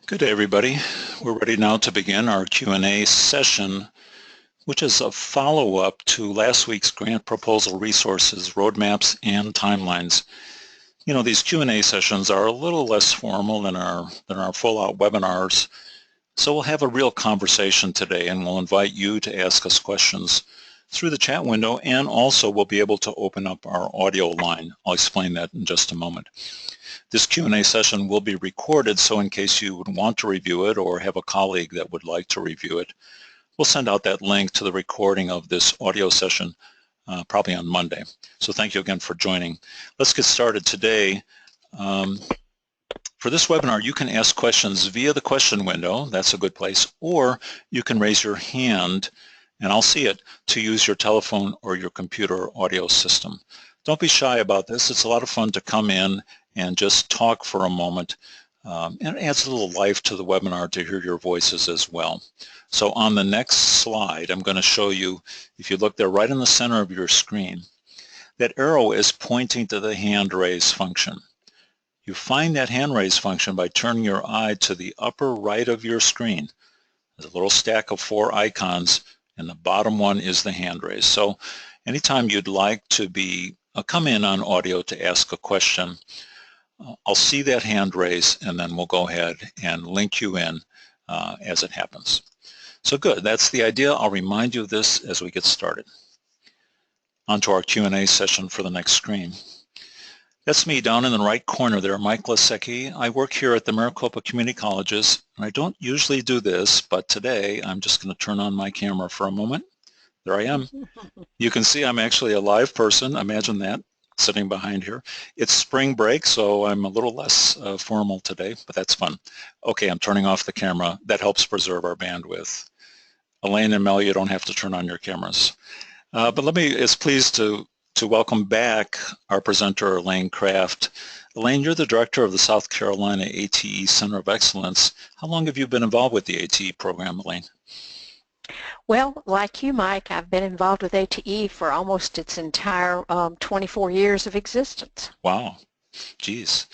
Good day, everybody. We're ready now to begin our Q&A session, which is a follow-up to last week's grant proposal resources, roadmaps, and timelines. You know, these Q&A sessions are a little less formal than our full-out webinars, so we'll have a real conversation today, and we'll invite you to ask us questions through the chat window, and also we'll be able to open up our audio line. I'll explain that in just a moment. This Q&A session will be recorded, so in case you would want to review it or have a colleague that would like to review it, we'll send out that link to the recording of this audio session probably on Monday. So thank you again for joining. Let's get started today. For this webinar, you can ask questions via the question window. That's a good place. Or you can raise your hand, and I'll see it, to use your telephone or your computer audio system. Don't be shy about this. It's a lot of fun to come in and just talk for a moment. And it adds a little life to the webinar to hear your voices as well. So on the next slide, I'm going to show you, if you look there right in the center of your screen, that arrow is pointing to the hand raise function. You find that hand raise function by turning your eye to the upper right of your screen. There's a little stack of 4 icons, and the bottom one is the hand raise. So anytime you'd like to come in on audio to ask a question, I'll see that hand raise, and then we'll go ahead and link you in as it happens. So good, that's the idea. I'll remind you of this as we get started. On to our Q&A session for the next screen. That's me down in the right corner there, Mike Lasecki. I work here at the Maricopa Community Colleges, and I don't usually do this, but today I'm just going to turn on my camera for a moment. There I am. You can see I'm actually a live person. Imagine that, sitting behind here. It's spring break, so I'm a little less formal today, but that's fun. Okay, I'm turning off the camera. That helps preserve our bandwidth. Elaine and Mel, you don't have to turn on your cameras. But let me, is pleased to welcome back our presenter, Elaine Kraft. Elaine, you're the director of the South Carolina ATE Center of Excellence. How long have you been involved with the ATE program, Elaine? Well, like you, Mike, I've been involved with ATE for almost its entire 24 years of existence. Wow, geez.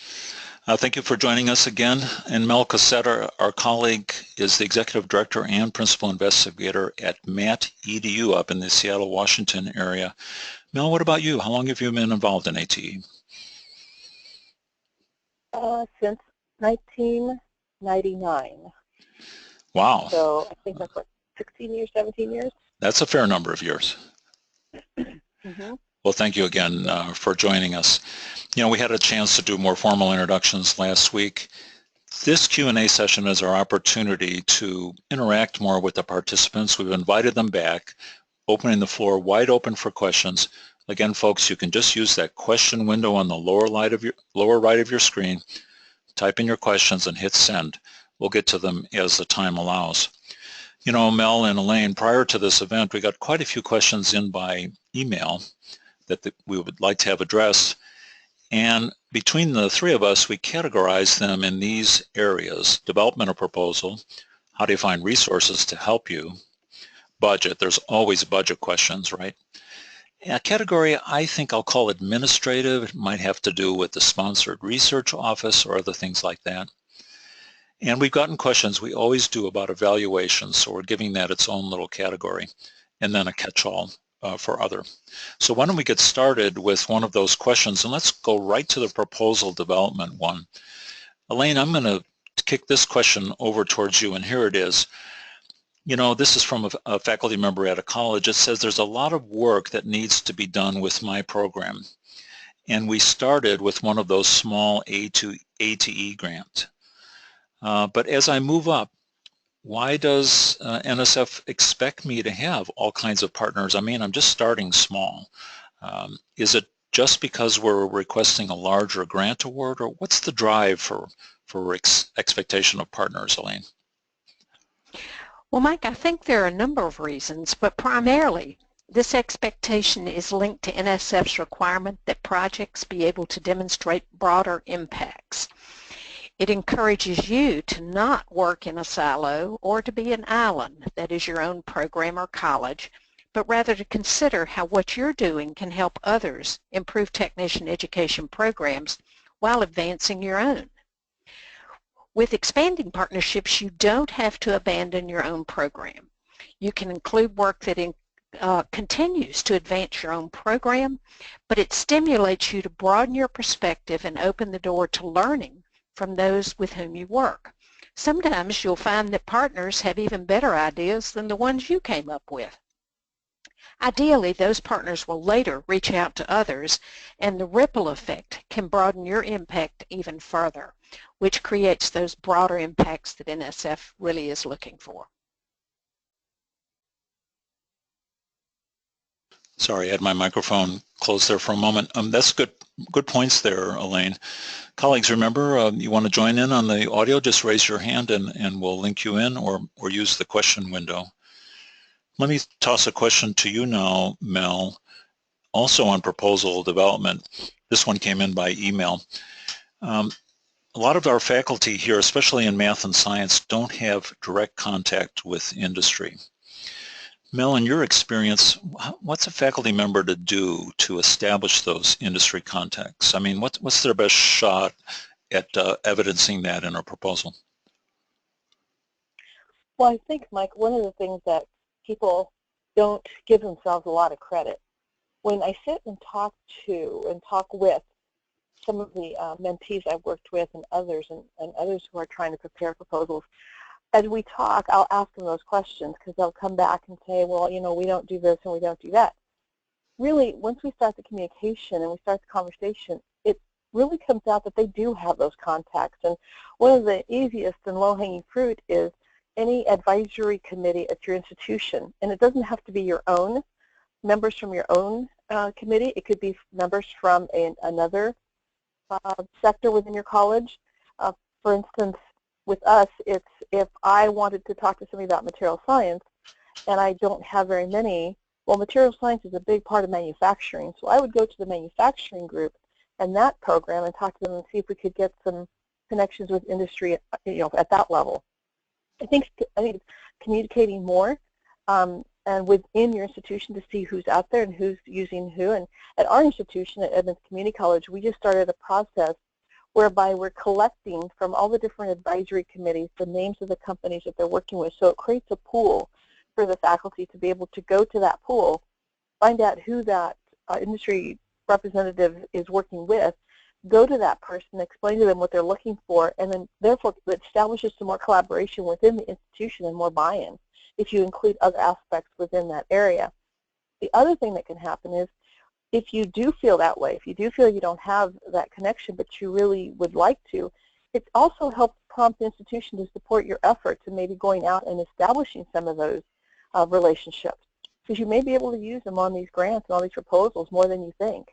Thank you for joining us again. And Mel Cassetta, our colleague, is the executive director and principal investigator at MAT EDU up in the Seattle, Washington area. Mel, what about you? How long have you been involved in ATE? Since 1999. Wow. So I think that's what, 16 years, 17 years? That's a fair number of years. Mm-hmm. Well, thank you again for joining us. You know, we had a chance to do more formal introductions last week. This Q&A session is our opportunity to interact more with the participants. We've invited them back, opening the floor wide open for questions. Again, folks, you can just use that question window on the lower right of your screen, type in your questions and hit send. We'll get to them as the time allows. You know, Mel and Elaine, prior to this event, we got quite a few questions in by email that we would like to have addressed. And between the three of us, we categorize them in these areas: development of proposal, how do you find resources to help you, budget, there's always budget questions, right? A category I think I'll call administrative. It might have to do with the sponsored research office or other things like that. And we've gotten questions, we always do, about evaluation, so we're giving that its own little category, and then a catch-all for other. So why don't we get started with one of those questions, and let's go right to the proposal development one. Elaine, I'm going to kick this question over towards you, and here it is. You know, this is from a faculty member at a college. It says there's a lot of work that needs to be done with my program, and we started with one of those small A2E grants. But as I move up, why does NSF expect me to have all kinds of partners? I mean, I'm just starting small. Is it just because we're requesting a larger grant award, or what's the drive for expectation of partners, Elaine? Well, Mike, I think there are a number of reasons, but primarily this expectation is linked to NSF's requirement that projects be able to demonstrate broader impacts. It encourages you to not work in a silo or to be an island, that is your own program or college, but rather to consider how what you're doing can help others improve technician education programs while advancing your own. With expanding partnerships, you don't have to abandon your own program. You can include work that continues to advance your own program, but it stimulates you to broaden your perspective and open the door to learning from those with whom you work. Sometimes you'll find that partners have even better ideas than the ones you came up with. Ideally, those partners will later reach out to others, and the ripple effect can broaden your impact even further, which creates those broader impacts that NSF really is looking for. Sorry, I had my microphone closed there for a moment. That's good points there, Elaine. Colleagues, remember, you want to join in on the audio, just raise your hand and we'll link you in or use the question window. Let me toss a question to you now, Mel, also on proposal development. This one came in by email. A lot of our faculty here, especially in math and science, don't have direct contact with industry. Mel, in your experience, what's a faculty member to do to establish those industry contacts? I mean, what's their best shot at evidencing that in a proposal? Well, I think, Mike, one of the things that people don't give themselves a lot of credit, when I sit and talk with some of the mentees I've worked with and others who are trying to prepare proposals, as we talk, I'll ask them those questions because they'll come back and say, well, you know, we don't do this and we don't do that. Really, once we start the communication and we start the conversation, it really comes out that they do have those contacts. And one of the easiest and low-hanging fruit is any advisory committee at your institution. And it doesn't have to be your own, members from your own committee. It could be members from another sector within your college. For instance, with us, it's if I wanted to talk to somebody about material science and I don't have very many, well, material science is a big part of manufacturing. So I would go to the manufacturing group and that program and talk to them and see if we could get some connections with industry, you know, at that level. I think communicating more and within your institution to see who's out there and who's using who. And at our institution at Edmonds Community College, we just started a process whereby we're collecting from all the different advisory committees the names of the companies that they're working with. So it creates a pool for the faculty to be able to go to that pool, find out who that industry representative is working with, go to that person, explain to them what they're looking for, and then therefore it establishes some more collaboration within the institution and more buy-in if you include other aspects within that area. The other thing that can happen is if you do feel that way, if you do feel you don't have that connection but you really would like to, it also helps prompt the institution to support your efforts and maybe going out and establishing some of those relationships, because you may be able to use them on these grants and all these proposals more than you think.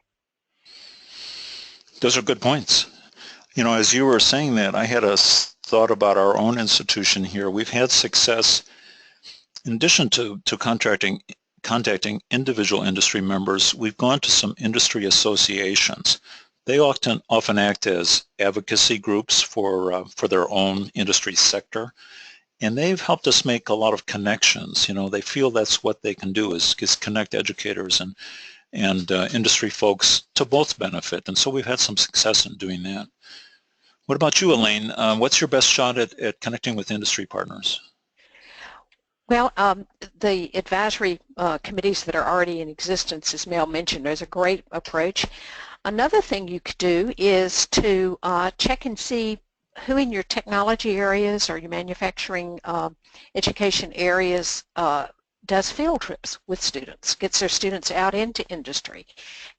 Those are good points. You know, as you were saying that, I had a thought about our own institution here. We've had success, in addition to contacting individual industry members, we've gone to some industry associations. They often act as advocacy groups for their own industry sector, and they've helped us make a lot of connections. You know, they feel that's what they can do is connect educators and industry folks to both benefit, and so we've had some success in doing that. What about you, Elaine? What's your best shot at connecting with industry partners? Well, the advisory committees that are already in existence, as Mel mentioned, is a great approach. Another thing you could do is to check and see who in your technology areas or your manufacturing education areas does field trips with students, gets their students out into industry.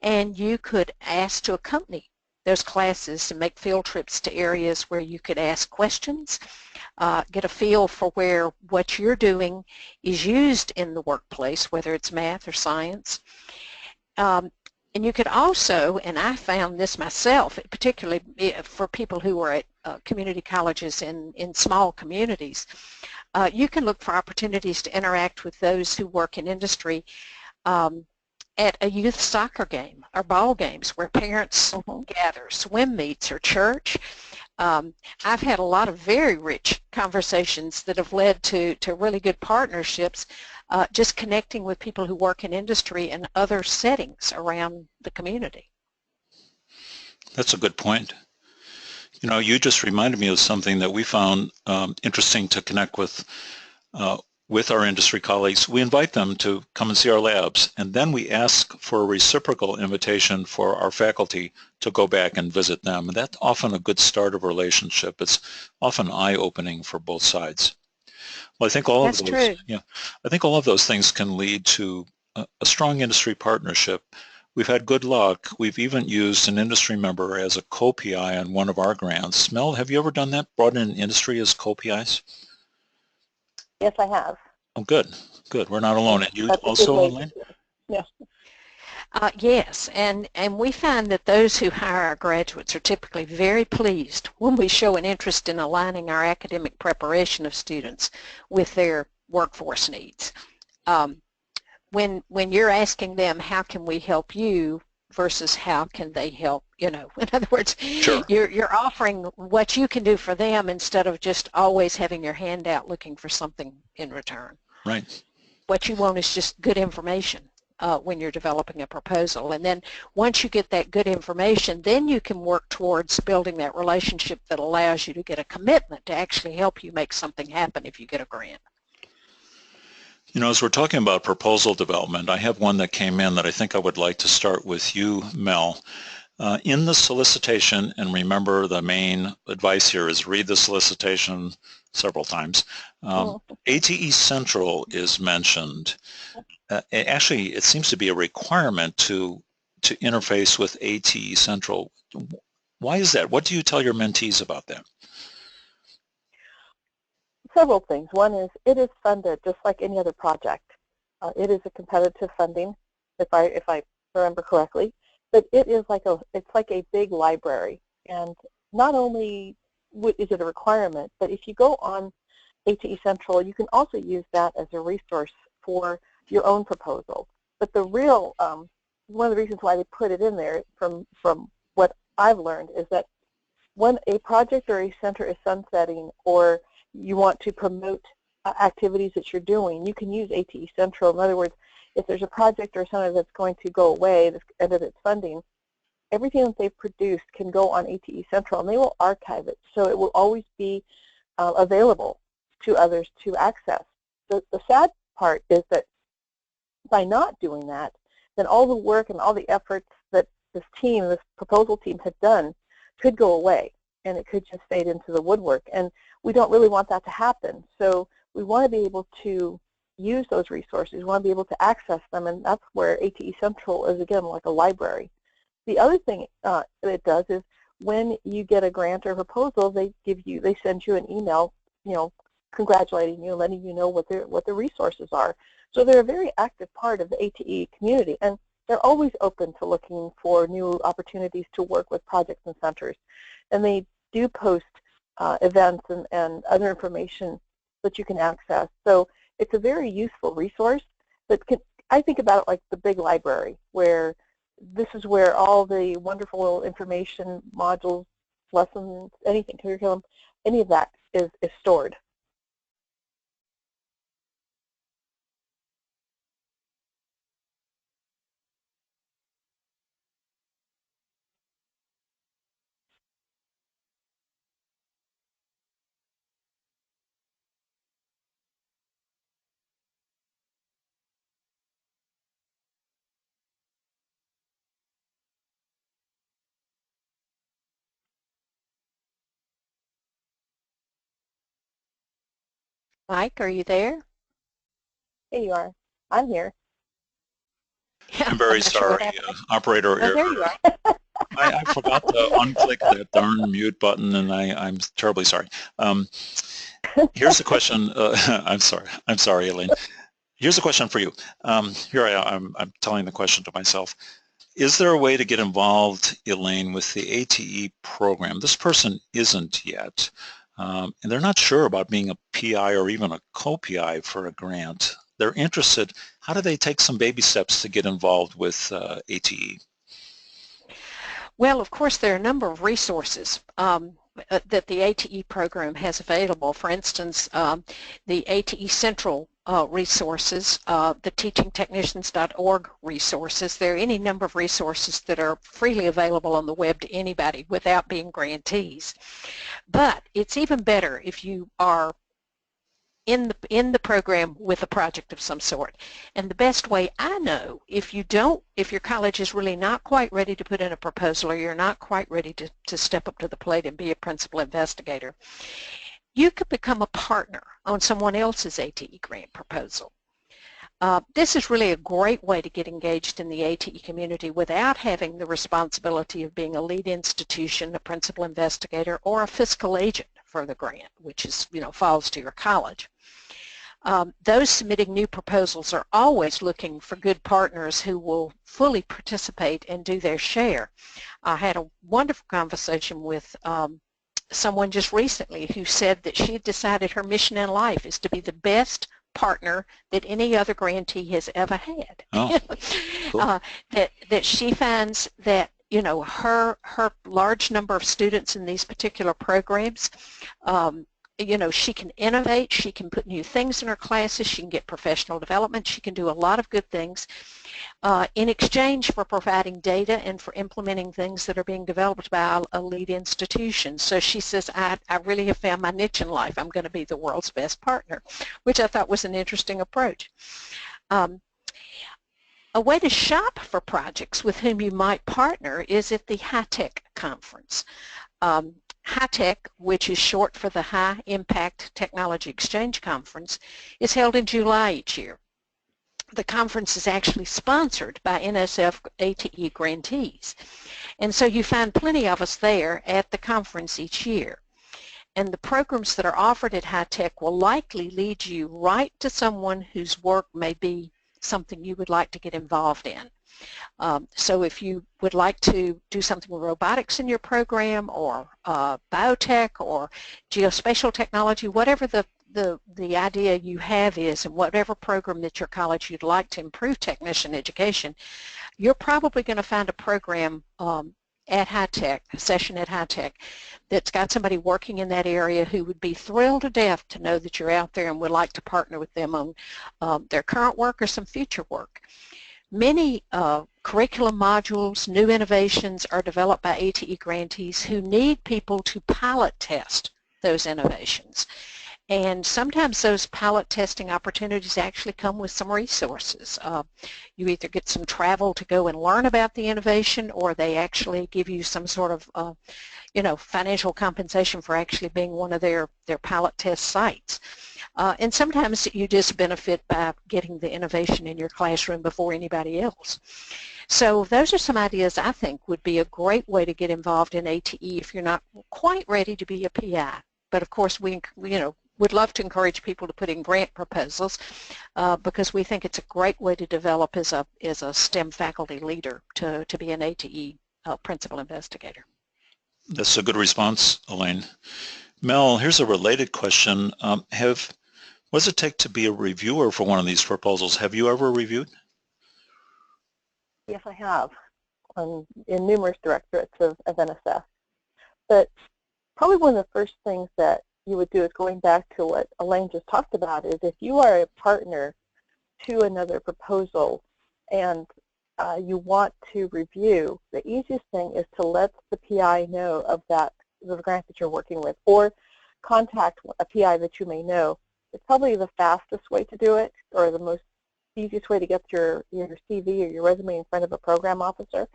And you could ask to accompany those classes and make field trips to areas where you could ask questions, get a feel for where what you're doing is used in the workplace, whether it's math or science. And you could also, and I found this myself, particularly for people who are at community colleges in small communities, you can look for opportunities to interact with those who work in industry at a youth soccer game or ball games where parents gather, swim meets, or church. I've had a lot of very rich conversations that have led to really good partnerships, just connecting with people who work in industry and other settings around the community. That's a good point. You know, you just reminded me of something that we found interesting to connect with our industry colleagues. We invite them to come and see our labs, and then we ask for a reciprocal invitation for our faculty to go back and visit them. And that's often a good start of a relationship. It's often eye-opening for both sides. Well, I think all That's of those, true. yeah, I think all of those things can lead to a strong industry partnership. We've had good luck. We've even used an industry member as a co-PI on one of our grants. Mel, have you ever done that? Brought in industry as co-PIs? Yes, I have. Oh, good, good. We're not alone. And you That's a good also way online? to, yeah. Yes, and we find that those who hire our graduates are typically very pleased when we show an interest in aligning our academic preparation of students with their workforce needs. When you're asking them, how can we help you, versus how can they help, in other words, Sure. you're offering what you can do for them instead of just always having your hand out looking for something in return. Right. What you want is just good information when you're developing a proposal. And then once you get that good information, then you can work towards building that relationship that allows you to get a commitment to actually help you make something happen if you get a grant. You know, as we're talking about proposal development, I have one that came in that I think I would like to start with you, Mel. In the solicitation, and remember the main advice here is read the solicitation several times. ATE Central is mentioned. Actually, it seems to be a requirement to interface with ATE Central. Why is that? What do you tell your mentees about that? Several things. One is it is funded just like any other project. It is a competitive funding, if I remember correctly. But it's like a big library, and not only is it a requirement, but if you go on ATE Central, you can also use that as a resource for your own proposal. But the real one of the reasons why they put it in there, from what I've learned, is that when a project or a center is sunsetting, or you want to promote activities that you're doing, you can use ATE Central. In other words, if there's a project or center that's going to go away, that's end of its funding, everything that they've produced can go on ATE Central, and they will archive it, so it will always be available to others to access. The sad part is that by not doing that, then all the work and all the efforts that this proposal team had done could go away, and it could just fade into the woodwork. And we don't really want that to happen. So we want to be able to use those resources. We want to be able to access them, and that's where ATE Central is, again, like a library. The other thing it does is when you get a grant or proposal, they send you an email, congratulating you and letting you know what the resources are. So they're a very active part of the ATE community, and they're always open to looking for new opportunities to work with projects and centers. And they do post events and other information that you can access. So it's a very useful resource. But I think about it like the big library, where this is where all the wonderful information, modules, lessons, anything, curriculum, any of that is stored. Mike, are you there? Here you are. I'm here. Yeah, I'm very not sure what sorry, happened. operator. Oh, there you are. I forgot to unclick that darn mute button, and I'm terribly sorry. Here's a question. I'm sorry, Elaine. Here's a question for you. Here I'm telling the question to myself. Is there a way to get involved, Elaine, with the ATE program? This person isn't yet, and they're not sure about being a PI or even a co-PI for a grant. They're interested. How do they take some baby steps to get involved with ATE? Well, of course, there are a number of resources. that the ATE program has available. For instance, the ATE Central resources, the teachingtechnicians.org resources. There are any number of resources that are freely available on the web to anybody without being grantees. But it's even better if you are in the program with a project of some sort. And the best way I know, if your college is really not quite ready to put in a proposal, or you're not quite ready to step up to the plate and be a principal investigator, you could become a partner on someone else's ATE grant proposal. This is really a great way to get engaged in the ATE community without having the responsibility of being a lead institution, a principal investigator, or a fiscal agent for the grant, which is, falls to your college. Those submitting new proposals are always looking for good partners who will fully participate and do their share. I had a wonderful conversation with someone just recently who said that she had decided her mission in life is to be the best partner that any other grantee has ever had. Oh, cool. That she finds that her large number of students in these particular programs, she can innovate, she can put new things in her classes, she can get professional development, she can do a lot of good things in exchange for providing data and for implementing things that are being developed by a lead institution. So she says, I really have found my niche in life. I'm going to be the world's best partner, which I thought was an interesting approach. A way to shop for projects with whom you might partner is at the HiTech conference. HiTech, which is short for the High Impact Technology Exchange Conference, is held in July each year. The conference is actually sponsored by NSF ATE grantees, and so you find plenty of us there at the conference each year. And the programs that are offered at HiTech will likely lead you right to someone whose work may be something you would like to get involved in. So if you would like to do something with robotics in your program, or biotech, or geospatial technology, whatever the idea you have is, and whatever program that your college you'd like to improve technician education, you're probably going to find a program at HiTech, a session at HiTech, that's got somebody working in that area who would be thrilled to death to know that you're out there and would like to partner with them on their current work or some future work. Many curriculum modules, new innovations are developed by ATE grantees who need people to pilot test those innovations. And sometimes those pilot testing opportunities actually come with some resources. You either get some travel to go and learn about the innovation, or they actually give you some sort of financial compensation for actually being one of their pilot test sites. And sometimes you just benefit by getting the innovation in your classroom before anybody else. So those are some ideas I think would be a great way to get involved in ATE if you're not quite ready to be a PI. But of course we would love to encourage people to put in grant proposals because we think it's a great way to develop as a STEM faculty leader to be an ATE principal investigator. That's a good response, Elaine. Mel, here's a related question. What does it take to be a reviewer for one of these proposals? Have you ever reviewed? Yes, I have, in numerous directorates of NSF. But probably one of the first things that you would do is, going back to what Elaine just talked about, is if you are a partner to another proposal and you want to review, the easiest thing is to let the PI know of the grant that you're working with, or contact a PI that you may know. It's probably the fastest way to do it, or the most easiest way to get your CV or your resume in front of a program officer,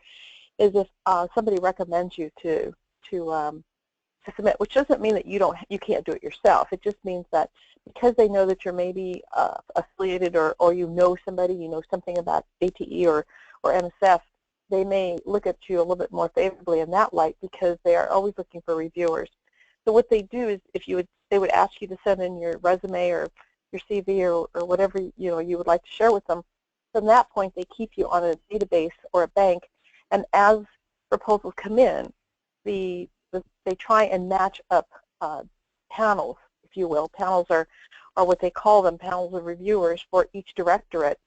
is if somebody recommends you to submit, which doesn't mean that you can't do it yourself. It just means that because they know that you're maybe affiliated, or you know somebody, you know something about ATE or NSF, they may look at you a little bit more favorably in that light, because they are always looking for reviewers. So what they do is, they would ask you to send in your resume or your CV or whatever you would like to share with them. From that point, they keep you on a database or a bank, and as proposals come in, they try and match up panels, if you will. Panels are what they call them, panels of reviewers for each directorate,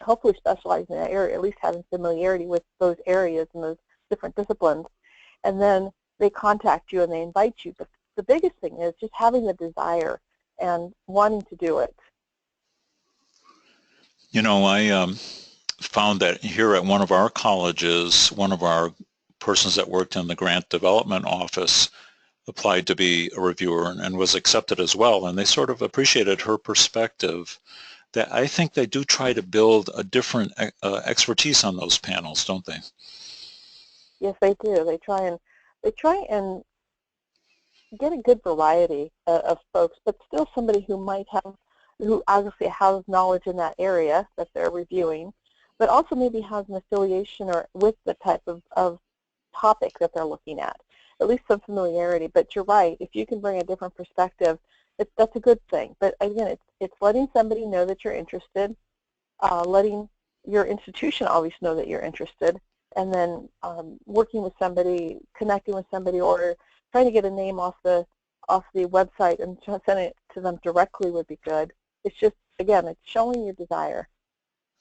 hopefully specializing in that area, at least having familiarity with those areas and those different disciplines. And then they contact you and they invite you. But the biggest thing is just having the desire and wanting to do it. You know, I found that here at one of our colleges, one of our persons that worked in the grant development office applied to be a reviewer and was accepted as well, and they sort of appreciated her perspective that I think they do try to build a different expertise on those panels, don't they? Yes, they do. They try and get a good variety of folks, but still somebody who who obviously has knowledge in that area that they're reviewing, but also maybe has an affiliation or with the type of topic that they're looking at least some familiarity. But you're right, if you can bring a different perspective, that's a good thing. But again, it's letting somebody know that you're interested, letting your institution always know that you're interested, and then working with somebody, connecting with somebody, or trying to get a name off the website and sending it to them directly would be good. It's just, again, it's showing your desire.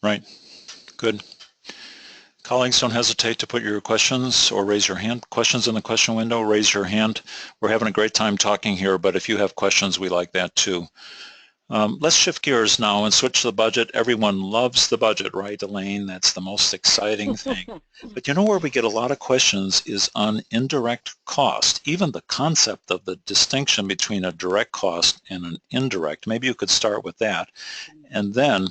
Right. Good. Colleagues, don't hesitate to put your questions or raise your hand. Questions in the question window, raise your hand. We're having a great time talking here, but if you have questions, we like that too. Let's shift gears now and switch to the budget. Everyone loves the budget, right, Elaine? That's the most exciting thing. But you know where we get a lot of questions is on indirect cost, even the concept of the distinction between a direct cost and an indirect. Maybe you could start with that. And then,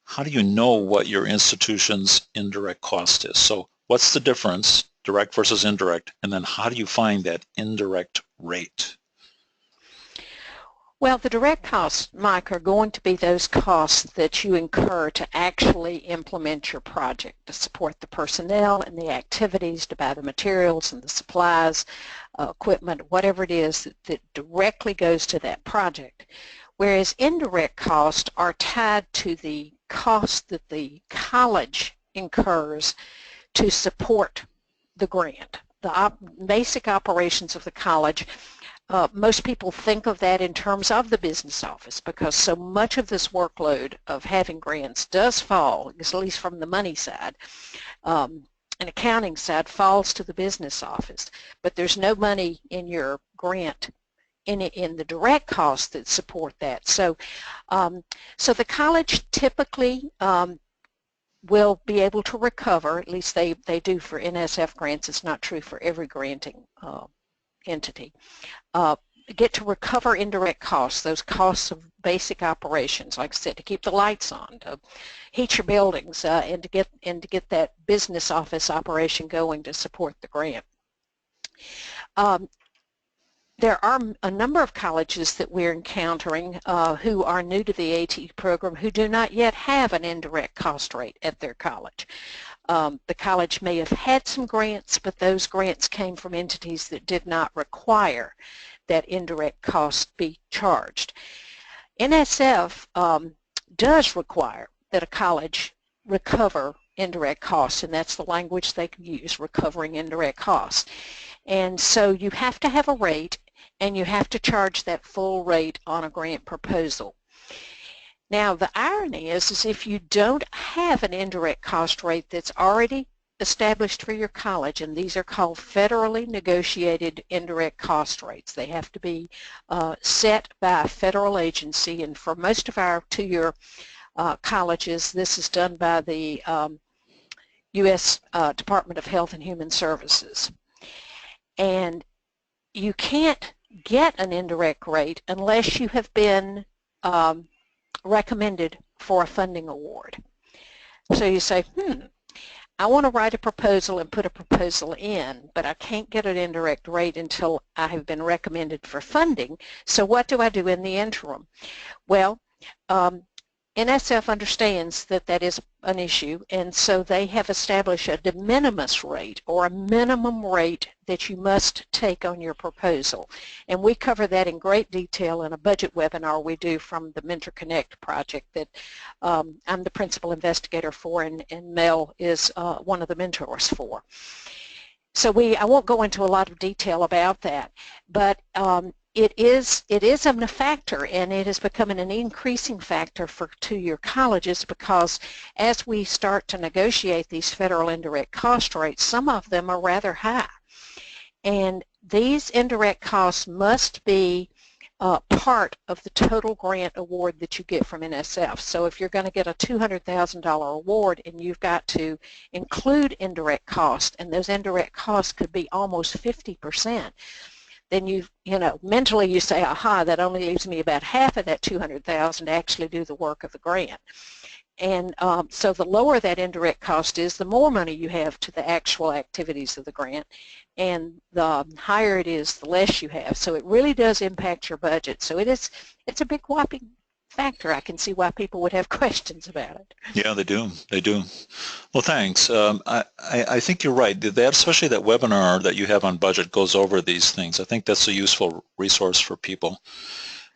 how do you know what your institution's indirect cost is? So what's the difference, direct versus indirect? And then how do you find that indirect rate? Well, the direct costs, Mike, are going to be those costs that you incur to actually implement your project, to support the personnel and the activities, to buy the materials and the supplies, equipment, whatever it is that directly goes to that project. Whereas indirect costs are tied to the cost that the college incurs to support the grant, the basic operations of the college. Most people think of that in terms of the business office because so much of this workload of having grants does fall, at least from the money side, and accounting side falls to the business office. But there's no money in your grant in the direct costs that support that. So, so the college typically will be able to recover, at least they do for NSF grants. It's not true for every granting entity, get to recover indirect costs, those costs of basic operations, like I said, to keep the lights on, to heat your buildings, and to get that business office operation going to support the grant. There are a number of colleges that we're encountering who are new to the AT program who do not yet have an indirect cost rate at their college. The college may have had some grants, but those grants came from entities that did not require that indirect cost be charged. NSF does require that a college recover indirect costs, and that's the language they can use, recovering indirect costs. And so you have to have a rate, and you have to charge that full rate on a grant proposal. Now, the irony is if you don't have an indirect cost rate that's already established for your college, and these are called federally negotiated indirect cost rates. They have to be set by a federal agency, and for most of our two-year colleges, this is done by the U.S. Department of Health and Human Services. And you can't get an indirect rate unless you have been recommended for a funding award. So you say, I want to write a proposal and put a proposal in, but I can't get an indirect rate until I have been recommended for funding. So what do I do in the interim? Well, NSF understands that that is an issue, and so they have established a de minimis rate, or a minimum rate that you must take on your proposal. And we cover that in great detail in a budget webinar we do from the Mentor Connect project that I'm the principal investigator for, and Mel is one of the mentors for. So I won't go into a lot of detail about that, but it is a factor, and it has become an increasing factor for two-year colleges, because as we start to negotiate these federal indirect cost rates, some of them are rather high. And these indirect costs must be part of the total grant award that you get from NSF. So if you're going to get a $200,000 award and you've got to include indirect costs, and those indirect costs could be almost 50%, then you know, mentally you say, aha, that only leaves me about half of that $200,000 to actually do the work of the grant. And so the lower that indirect cost is, the more money you have to the actual activities of the grant, and the higher it is, the less you have. So it really does impact your budget. So it's a big whopping factor. I can see why people would have questions about it. Yeah, they do. They do. Well, thanks. I think you're right. That, especially that webinar that you have on budget goes over these things. I think that's a useful resource for people.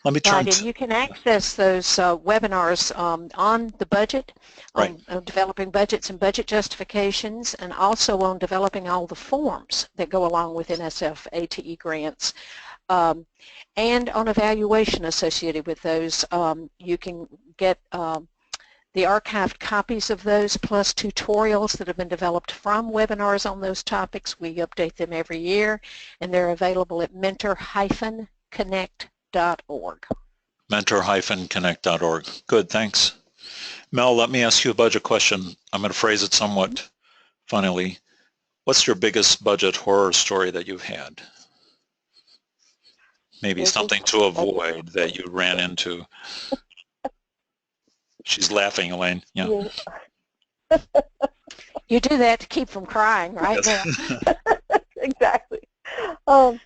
Let me turn Right, and you can access those webinars on the budget, right. on developing budgets and budget justifications, and also on developing all the forms that go along with NSF ATE grants, and on evaluation associated with those. You can get the archived copies of those, plus tutorials that have been developed from webinars on those topics. We update them every year, and they're available at mentor-connect.org. Mentor-connect.org. Good, thanks. Mel, let me ask you a budget question. I'm going to phrase it somewhat funnily. What's your biggest budget horror story that you've had? Maybe something to avoid that you ran into. She's laughing, Elaine. Yeah. You do that to keep from crying, right? Yes. Exactly. So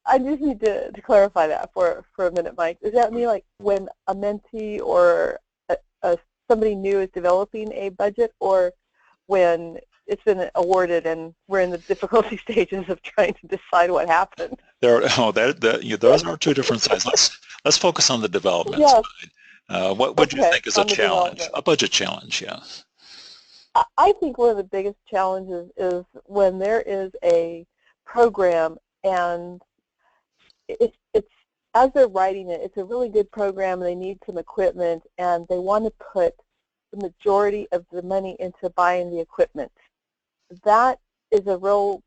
I just need to clarify that for a minute, Mike. Does that mean like when a mentee or somebody new is developing a budget, or when it's been awarded and we're in the difficulty stages of trying to decide what happened? Those are two different sides. Let's focus on the development side. What would you think is a challenge, a budget challenge? Yeah. I think one of the biggest challenges is when there is a program and it's as they're writing it, it's a really good program and they need some equipment and they want to put the majority of the money into buying the equipment. That is a real,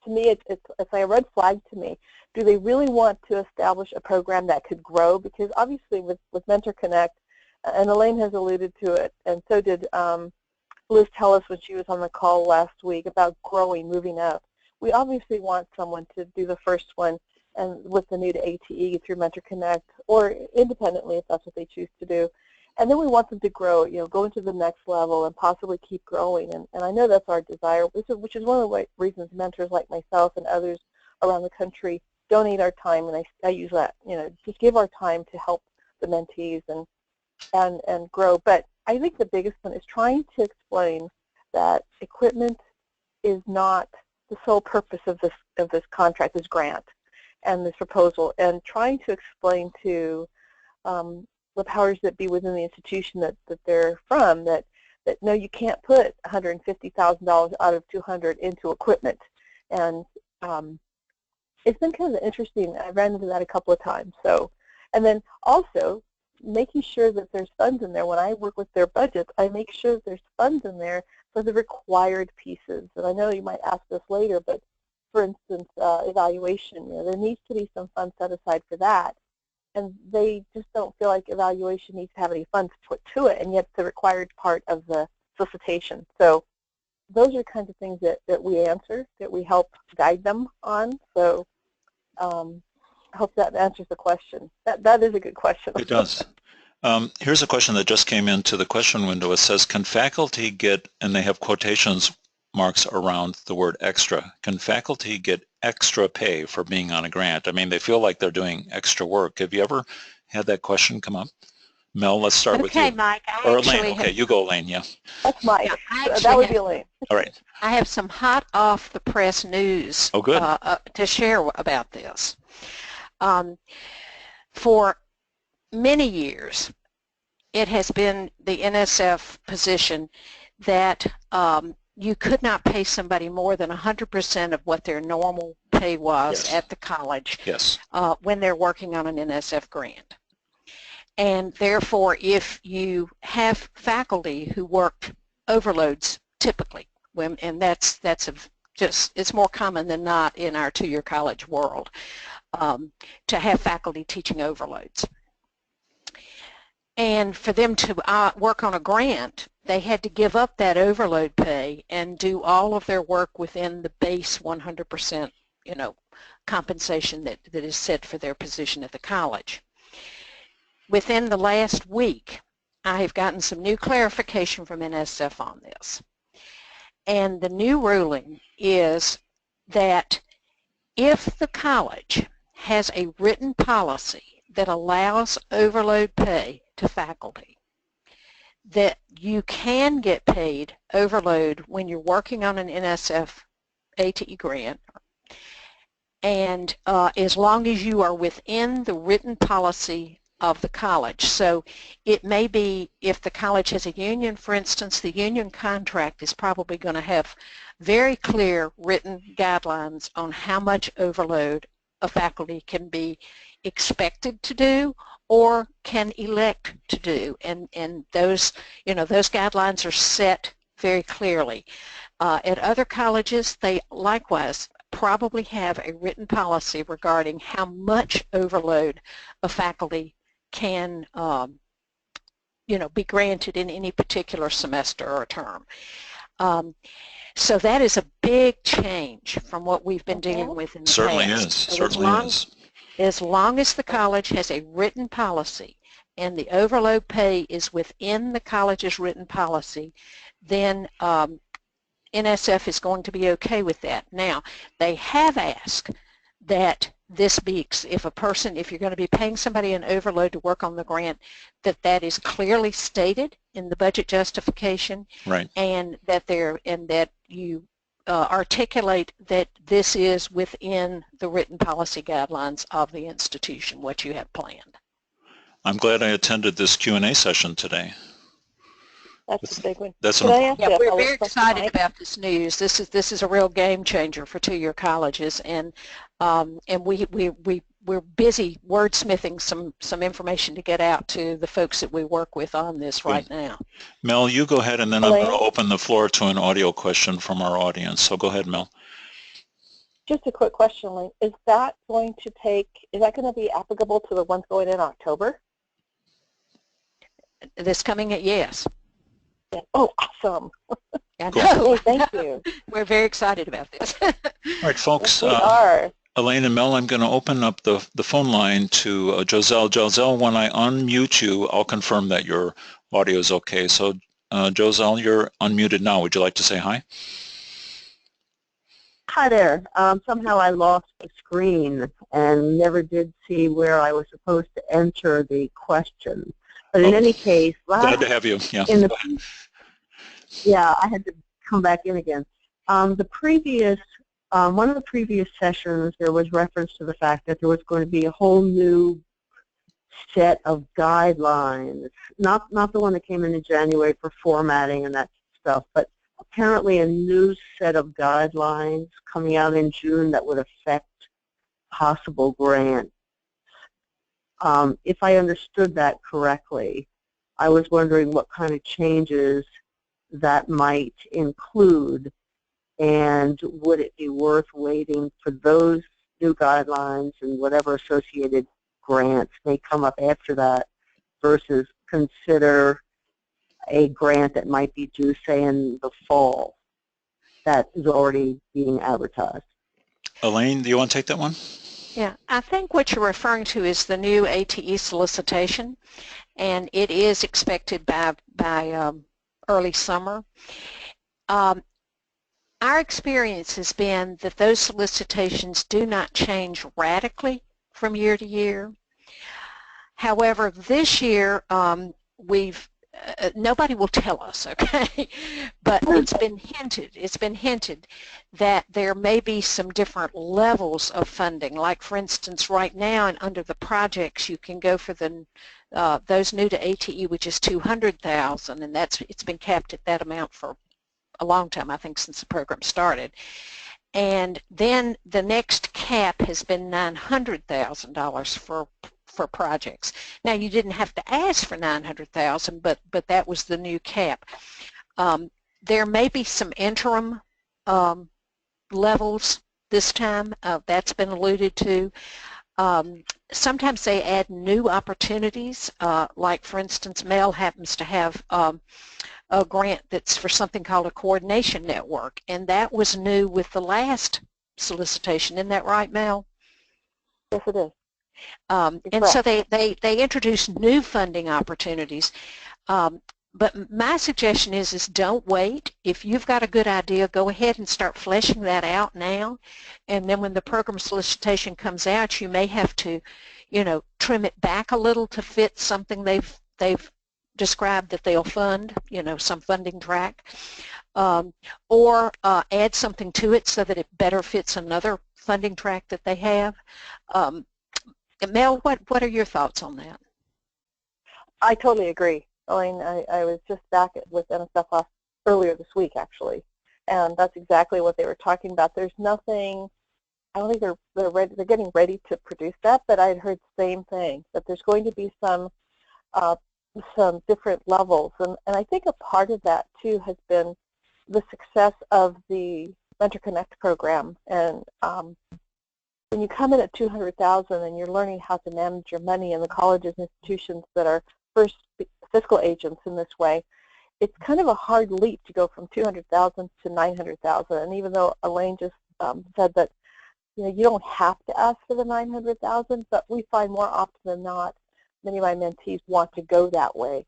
to me, it's like a red flag to me. Do they really want to establish a program that could grow? Because obviously with Mentor Connect, and Elaine has alluded to it, and so did Liz tell us when she was on the call last week about growing, moving up. We obviously want someone to do the first one and with the new to ATE through Mentor Connect, or independently if that's what they choose to do. And then we want them to grow, go into the next level and possibly keep growing. And I know that's our desire, which is one of the reasons mentors like myself and others around the country donate our time, and I use that, just give our time to help the mentees and grow. But I think the biggest one is trying to explain that equipment is not the sole purpose of this contract, this grant, and this proposal, and trying to explain to the powers that be within the institution that they're from that no, you can't put $150,000 out of $200 into equipment. And it's been kind of interesting. I ran into that a couple of times. So, and then also making sure that there's funds in there. When I work with their budgets, I make sure that there's funds in there for the required pieces. And I know you might ask this later, but for instance, evaluation, there needs to be some funds set aside for that. And they just don't feel like evaluation needs to have any funds put to it, and yet it's the required part of the solicitation. So those are kinds of things that we answer, that we help guide them on. So I hope that answers the question. That is a good question. It does. Here's a question that just came into the question window. It says, can faculty get, and they have quotations marks around the word extra, can faculty get extra pay for being on a grant? I mean, they feel like they're doing extra work. Have you ever had that question come up? Mel, let's start with you. Okay, Mike. Or Elaine. Okay, you go, Elaine. Yeah. That's Mike. Yeah, that would be Elaine. All right. I have some hot off the press news to share about this. For many years, it has been the NSF position that you could not pay somebody more than 100% of what their normal pay was at the college when they're working on an NSF grant. And therefore, if you have faculty who work overloads typically, and that's a it's more common than not in our two-year college world to have faculty teaching overloads. And for them to work on a grant, they had to give up that overload pay and do all of their work within the base 100%, compensation that is set for their position at the college. Within the last week, I have gotten some new clarification from NSF on this. And the new ruling is that if the college has a written policy that allows overload pay to faculty, that you can get paid overload when you're working on an NSF ATE grant, and as long as you are within the written policy of the college. So it may be, if the college has a union, for instance, the union contract is probably going to have very clear written guidelines on how much overload a faculty can be expected to do or can elect to do, and those those guidelines are set very clearly. At other colleges, they likewise probably have a written policy regarding how much overload a faculty can be granted in any particular semester or term. So that is a big change from what we've been dealing with in the Certainly past. is. So certainly is. As long as the college has a written policy and the overload pay is within the college's written policy, then NSF is going to be okay with that. Now, they have asked that this be, if you're going to be paying somebody an overload to work on the grant, that is clearly stated in the budget justification, right, and that you articulate that this is within the written policy guidelines of the institution, what you have planned. I'm glad I attended this Q&A session today. That's a big one. That's Yeah, we're very excited about this news. This is a real game changer for two-year colleges, and we're busy wordsmithing some information to get out to the folks that we work with on this right now. Mel, you go ahead, and then I'm going to open the floor to an audio question from our audience. So go ahead, Mel. Just a quick question, Elaine. Is that going to be applicable to the ones going in October? This coming at yes. Yeah. Oh, awesome. I Cool. know. Hey, thank you. We're very excited about this. All right, folks. Yes, we are. Elaine and Mel, I'm going to open up the phone line to Joselle. Joselle, when I unmute you, I'll confirm that your audio is okay. So, Joselle, you're unmuted now. Would you like to say hi? Hi there. Somehow I lost the screen and never did see where I was supposed to enter the question. But in any case, glad to have you. Yeah. Yeah, I had to come back in again. One of the previous sessions, there was reference to the fact that there was going to be a whole new set of guidelines, not the one that came in January for formatting and that stuff, but apparently a new set of guidelines coming out in June that would affect possible grants. If I understood that correctly, I was wondering what kind of changes that might include, and would it be worth waiting for those new guidelines and whatever associated grants may come up after that versus consider a grant that might be due, say, in the fall that is already being advertised? Elaine, do you want to take that one? Yeah, I think what you're referring to is the new ATE solicitation, and it is expected by early summer. Our experience has been that those solicitations do not change radically from year to year. However, this year nobody will tell us, okay? But it's been hinted that there may be some different levels of funding. Like, for instance, right now, and under the projects, you can go for those new to ATE, which is $200,000, and it's been capped at that amount for a long time, I think, since the program started. And then the next cap has been $900,000 for projects. Now, you didn't have to ask for $900,000, but that was the new cap. There may be some interim levels this time. That's been alluded to. Sometimes they add new opportunities, like for instance, Mel happens to have a grant that's for something called a coordination network, and that was new with the last solicitation. Isn't that right, Mel? Yes, it is. And so they introduce new funding opportunities. But my suggestion is don't wait. If you've got a good idea, go ahead and start fleshing that out now. And then when the program solicitation comes out, you may have to, trim it back a little to fit something they've described that they'll fund, some funding track, or add something to it so that it better fits another funding track that they have. Mel, what are your thoughts on that? I totally agree. Elaine, I was just back with NSF earlier this week, actually, and that's exactly what they were talking about. There's nothing, I don't think they're getting ready to produce that, but I had heard the same thing, that there's going to be some different levels, and I think a part of that, too, has been the success of the Mentor Connect program, and when you come in at $200,000 and you're learning how to manage your money in the colleges and institutions that are first fiscal agents in this way, it's kind of a hard leap to go from $200,000 to $900,000. And even though Elaine just said that you don't have to ask for the $900,000, but we find more often than not many of my mentees want to go that way,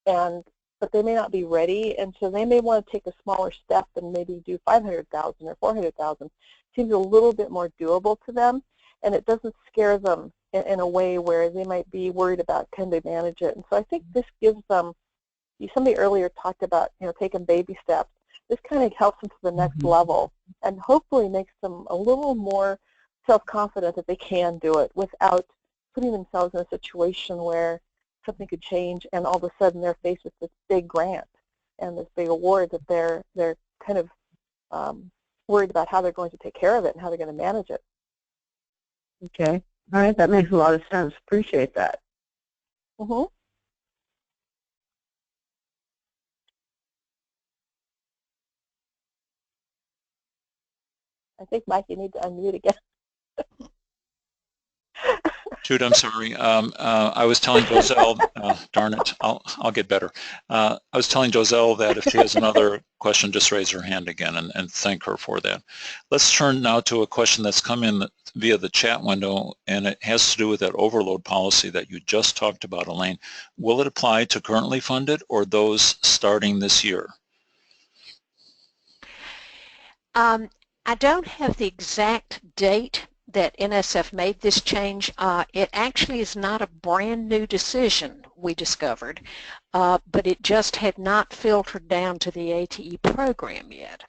but they may not be ready, and so they may want to take a smaller step and maybe do $500,000 or $400,000. Seems a little bit more doable to them, and it doesn't scare them in a way where they might be worried about can they manage it. And so I think this gives them, somebody earlier talked about taking baby steps. This kind of helps them to the next level and hopefully makes them a little more self-confident that they can do it without putting themselves in a situation where something could change and all of a sudden they're faced with this big grant and this big award that they're kind of worried about how they're going to take care of it and how they're going to manage it. Okay. All right. That makes a lot of sense. Appreciate that. Mm-hmm. I think, Mike, you need to unmute again. Jude, I'm sorry. I was telling Joselle, darn it, I'll get better. I was telling Joselle that if she has another question, just raise her hand again and thank her for that. Let's turn now to a question that's come in via the chat window, and it has to do with that overload policy that you just talked about, Elaine. Will it apply to currently funded or those starting this year? I don't have the exact date that NSF made this change. It actually is not a brand new decision, we discovered, but it just had not filtered down to the ATE program yet.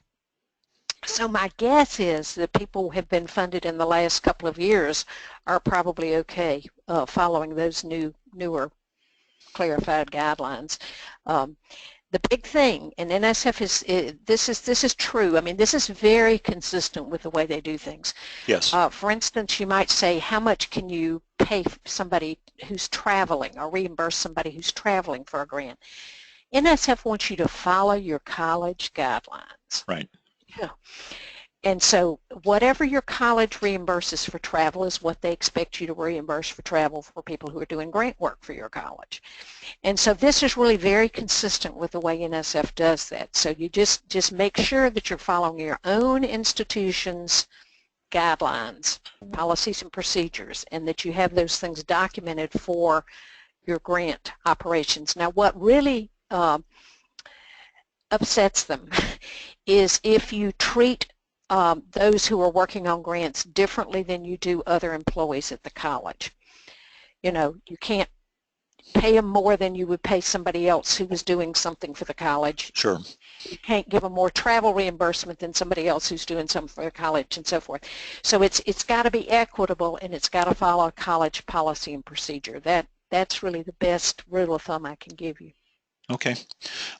So my guess is that people who have been funded in the last couple of years are probably okay following those newer clarified guidelines. The big thing, and NSF this is true. I mean, this is very consistent with the way they do things. Yes. For instance, you might say, how much can you pay somebody who's traveling or reimburse somebody who's traveling for a grant? NSF wants you to follow your college guidelines. Right. Yeah. And so whatever your college reimburses for travel is what they expect you to reimburse for travel for people who are doing grant work for your college. And so this is really very consistent with the way NSF does that. So you just make sure that you're following your own institution's guidelines, policies and procedures, and that you have those things documented for your grant operations. Now what really upsets them is if you treat those who are working on grants differently than you do other employees at the college. You can't pay them more than you would pay somebody else who was doing something for the college. Sure. You can't give them more travel reimbursement than somebody else who's doing something for the college and so forth. So it's got to be equitable, and it's got to follow college policy and procedure. That's really the best rule of thumb I can give you. Okay.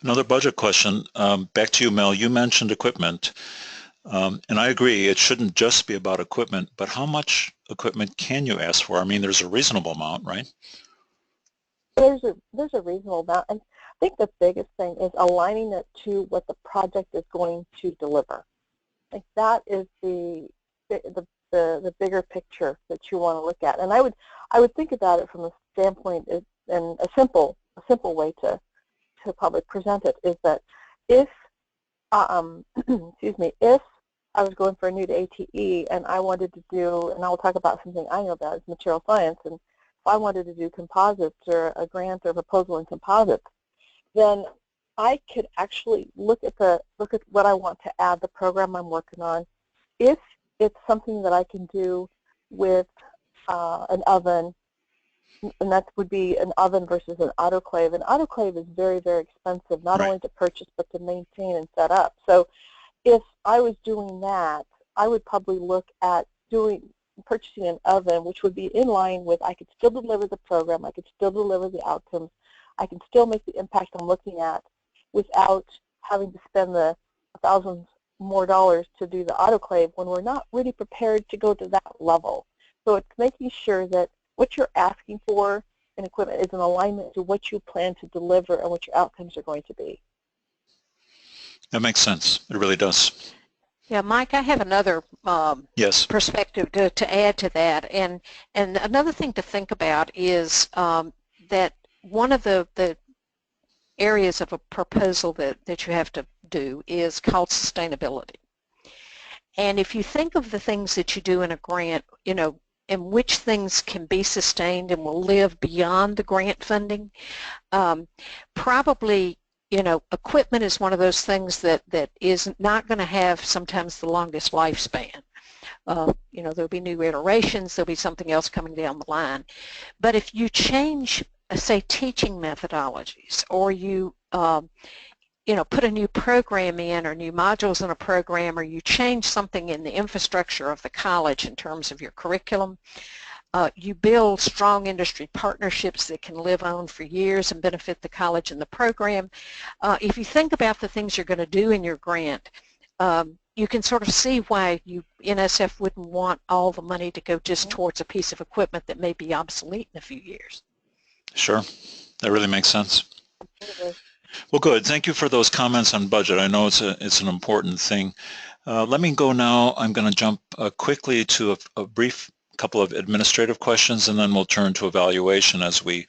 Another budget question. Back to you, Mel. You mentioned equipment. And I agree, it shouldn't just be about equipment, but how much equipment can you ask for? I mean, there's a reasonable amount, right? There's a reasonable amount, and I think the biggest thing is aligning it to what the project is going to deliver. Like that is the bigger picture that you want to look at. And I would think about it from a standpoint, and a simple way to probably present it is that if excuse me, if I was going for a new to ATE and I wanted to do, and I'll talk about something I know about, is material science, and if I wanted to do composites or a grant or proposal in composites, then I could actually look at what I want to add, the program I'm working on. If it's something that I can do with an oven, and that would be an oven versus an autoclave. An autoclave is very, very expensive, not only to purchase but to maintain and set up. So if I was doing that, I would probably look at purchasing an oven, which would be in line with, I could still deliver the program, I could still deliver the outcomes, I can still make the impact I'm looking at without having to spend the thousands more dollars to do the autoclave when we're not really prepared to go to that level. So it's making sure that what you're asking for in equipment is in alignment to what you plan to deliver and what your outcomes are going to be. That makes sense. It really does. Yeah, Mike, I have another yes. perspective to add to that. And another thing to think about is that one of the areas of a proposal that you have to do is called sustainability. And if you think of the things that you do in a grant, you know, and which things can be sustained and will live beyond the grant funding, probably, you know, equipment is one of those things that is not going to have sometimes the longest lifespan. You know, there'll be new iterations, there'll be something else coming down the line. But if you change, say, teaching methodologies, or you you know, put a new program in or new modules in a program, or you change something in the infrastructure of the college in terms of your curriculum, you build strong industry partnerships that can live on for years and benefit the college and the program. If you think about the things you're going to do in your grant, you can sort of see why NSF wouldn't want all the money to go just towards a piece of equipment that may be obsolete in a few years. Sure. That really makes sense. Well, good. Thank you for those comments on budget. I know it's an important thing. Let me go now. I'm going to jump quickly to a brief couple of administrative questions, and then we'll turn to evaluation as we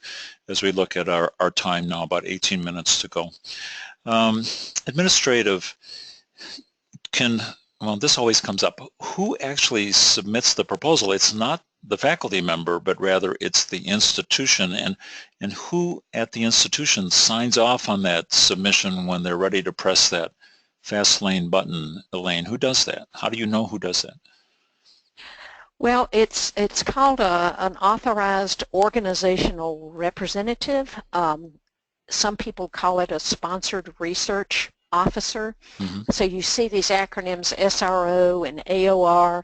look at our time now, about 18 minutes to go. Administrative well, this always comes up. Who actually submits the proposal? It's not the faculty member, but rather it's the institution, and who at the institution signs off on that submission when they're ready to press that fast lane button. Elaine, who does that? How do you know who does that? Well, it's called an authorized organizational representative. Some people call it a sponsored research officer. Mm-hmm. So you see these acronyms SRO and AOR.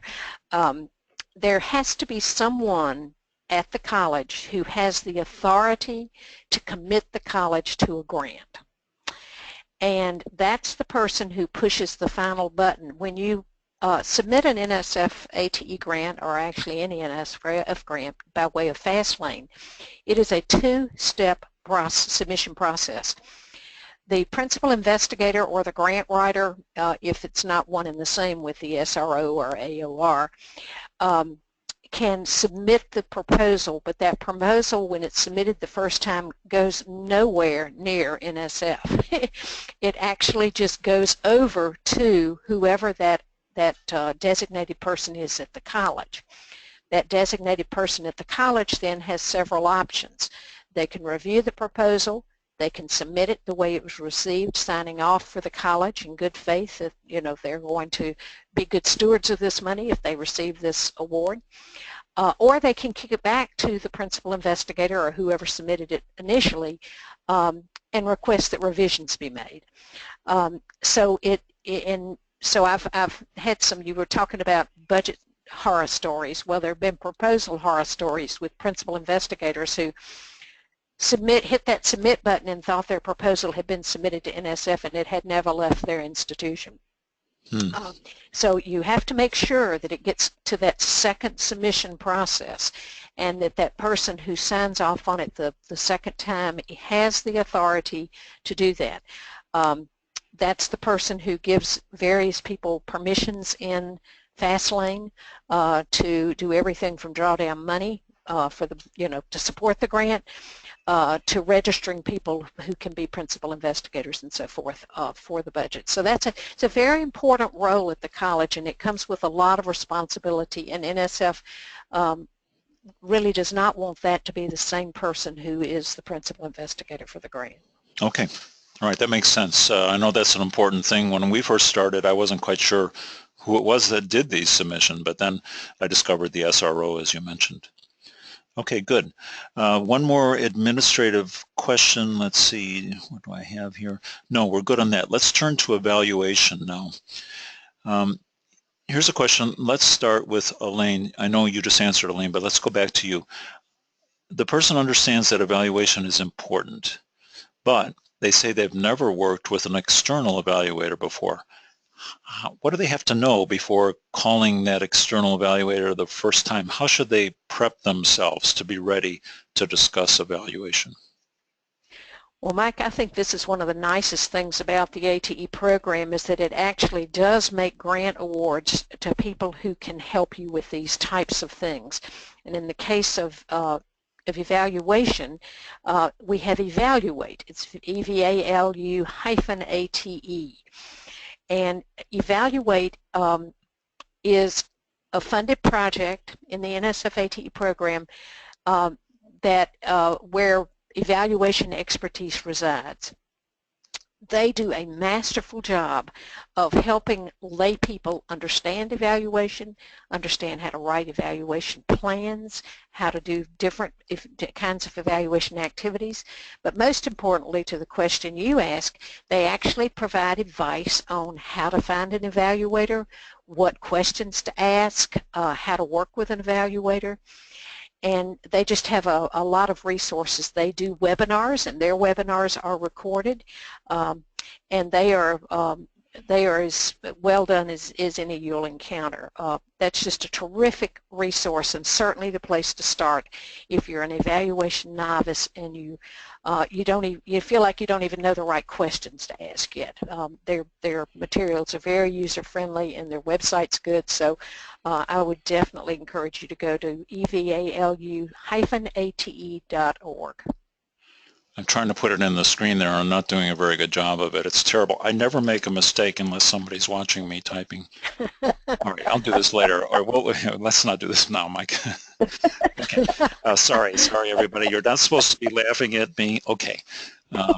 There has to be someone at the college who has the authority to commit the college to a grant. And that's the person who pushes the final button. When you submit an NSF ATE grant, or actually any NSF grant by way of FastLane, it is a two-step submission process. The principal investigator or the grant writer, if it's not one and the same with the SRO or AOR, can submit the proposal, but that proposal, when it's submitted the first time, goes nowhere near NSF. It actually just goes over to whoever that designated person is at the college. That designated person at the college then has several options. They can review the proposal. They can submit it the way it was received, signing off for the college in good faith that, you know, they're going to be good stewards of this money if they receive this award. Or they can kick it back to the principal investigator or whoever submitted it initially and request that revisions be made. So I've had some, you were talking about budget horror stories. Well, there have been proposal horror stories with principal investigators who hit that submit button and thought their proposal had been submitted to NSF and it had never left their institution. So you have to make sure that it gets to that second submission process, and that person who signs off on it the second time has the authority to do that. that's the person who gives various people permissions in FastLane to do everything from draw down money for the, to support the grant, to registering people who can be principal investigators and so forth for the budget. So it's a very important role at the college, and it comes with a lot of responsibility, and NSF really does not want that to be the same person who is the principal investigator for the grant. Okay. All right, that makes sense. I know that's an important thing. When we first started, I wasn't quite sure who it was that did these submissions, but then I discovered the SRO, as you mentioned. Okay, good. One more administrative question. Let's see, what do I have here? No, we're good on that. Let's turn to evaluation now. Here's a question. Let's start with Elaine. I know you just answered, Elaine, but let's go back to you. The person understands that evaluation is important, but they say they've never worked with an external evaluator before. What do they have to know before calling that external evaluator the first time? How should they prep themselves to be ready to discuss evaluation? Well, Mike, I think this is one of the nicest things about the ATE program is that it actually does make grant awards to people who can help you with these types of things. And in the case of evaluation, we have Evaluate. It's EVALU-ATE. And Evaluate is a funded project in the NSF ATE program where evaluation expertise resides. They do a masterful job of helping lay people understand evaluation, understand how to write evaluation plans, how to do different kinds of evaluation activities. But most importantly, to the question you ask, they actually provide advice on how to find an evaluator, what questions to ask, how to work with an evaluator. And they just have a lot of resources. They do webinars, and their webinars are recorded, and they are as well done as any you'll encounter. That's just a terrific resource, and certainly the place to start if you're an evaluation novice and you feel like you don't even know the right questions to ask yet. Their materials are very user-friendly, and their website's good, so I would definitely encourage you to go to evalu-ate.org. I'm trying to put it in the screen there. I'm not doing a very good job of it. It's terrible. I never make a mistake unless somebody's watching me typing. All right, I'll do this later. Or let's not do this now, Mike. Okay. Sorry, everybody. You're not supposed to be laughing at me. Okay. All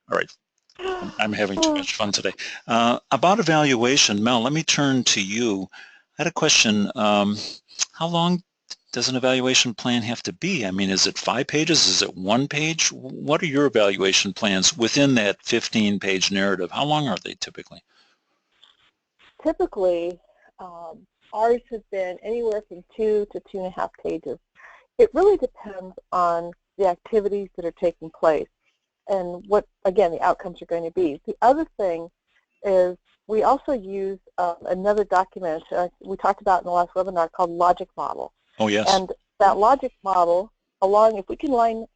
right. I'm having too much fun today. About evaluation, Mel, let me turn to you. I had a question. How long does an evaluation plan have to be? I mean, is it 5 pages? Is it 1 page? What are your evaluation plans within that 15-page narrative? How long are they typically? Typically, ours have been anywhere from 2 to 2.5 pages. It really depends on the activities that are taking place and what, again, the outcomes are going to be. The other thing is we also use another document we talked about in the last webinar called Logic Model. Oh, yes. And that logic model, if we can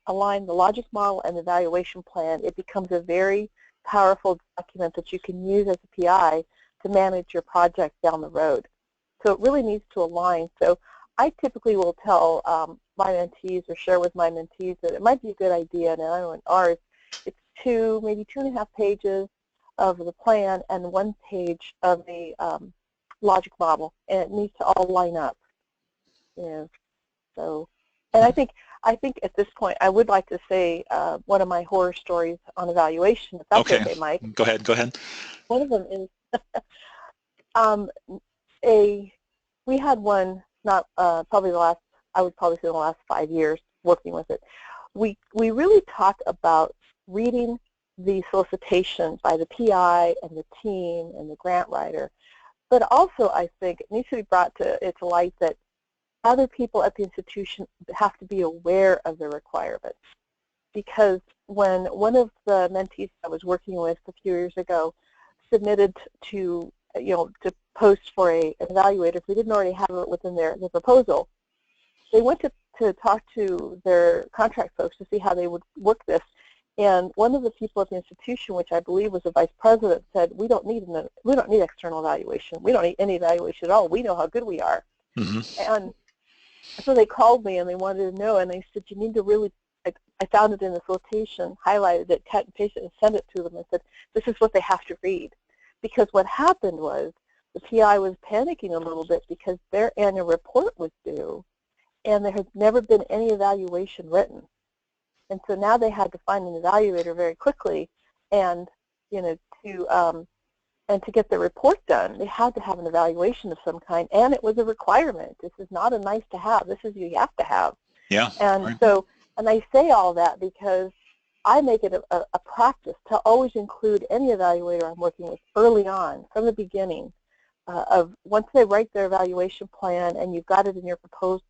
align the logic model and the evaluation plan, it becomes a very powerful document that you can use as a PI to manage your project down the road. So it really needs to align. So I typically will tell my mentees or share with my mentees that it might be a good idea, and I know in ours, it's maybe 2.5 pages of the plan and 1 page of the logic model, and it needs to all line up. Yeah. So, and I think at this point I would like to say one of my horror stories on evaluation, if that's okay, Mike. Go ahead. One of them is we had one not probably I would probably say the last 5 years working with it. We really talk about reading the solicitation by the PI and the team and the grant writer, but also I think it needs to be brought to light that other people at the institution have to be aware of the requirements, because when one of the mentees I was working with a few years ago submitted to post for an evaluator, if we didn't already have it within their proposal, they went to talk to their contract folks to see how they would work this, And one of the people at the institution, which I believe was the vice president, said, we don't need external evaluation. We don't need any evaluation at all. We know how good we are. Mm-hmm. And so they called me and they wanted to know, and I said, you need to really, I found it in the solicitation, highlighted it, cut and pasted it, and sent it to them. I said, this is what they have to read. Because what happened was the PI was panicking a little bit because their annual report was due, and there had never been any evaluation written. And so now they had to find an evaluator very quickly, and to get the report done, they had to have an evaluation of some kind, and it was a requirement. This is not a nice to have. This is you have to have. Yeah. And right. so, and I say all that because I make it a practice to always include any evaluator I'm working with early on, from the beginning, of once they write their evaluation plan and you've got it in your proposal,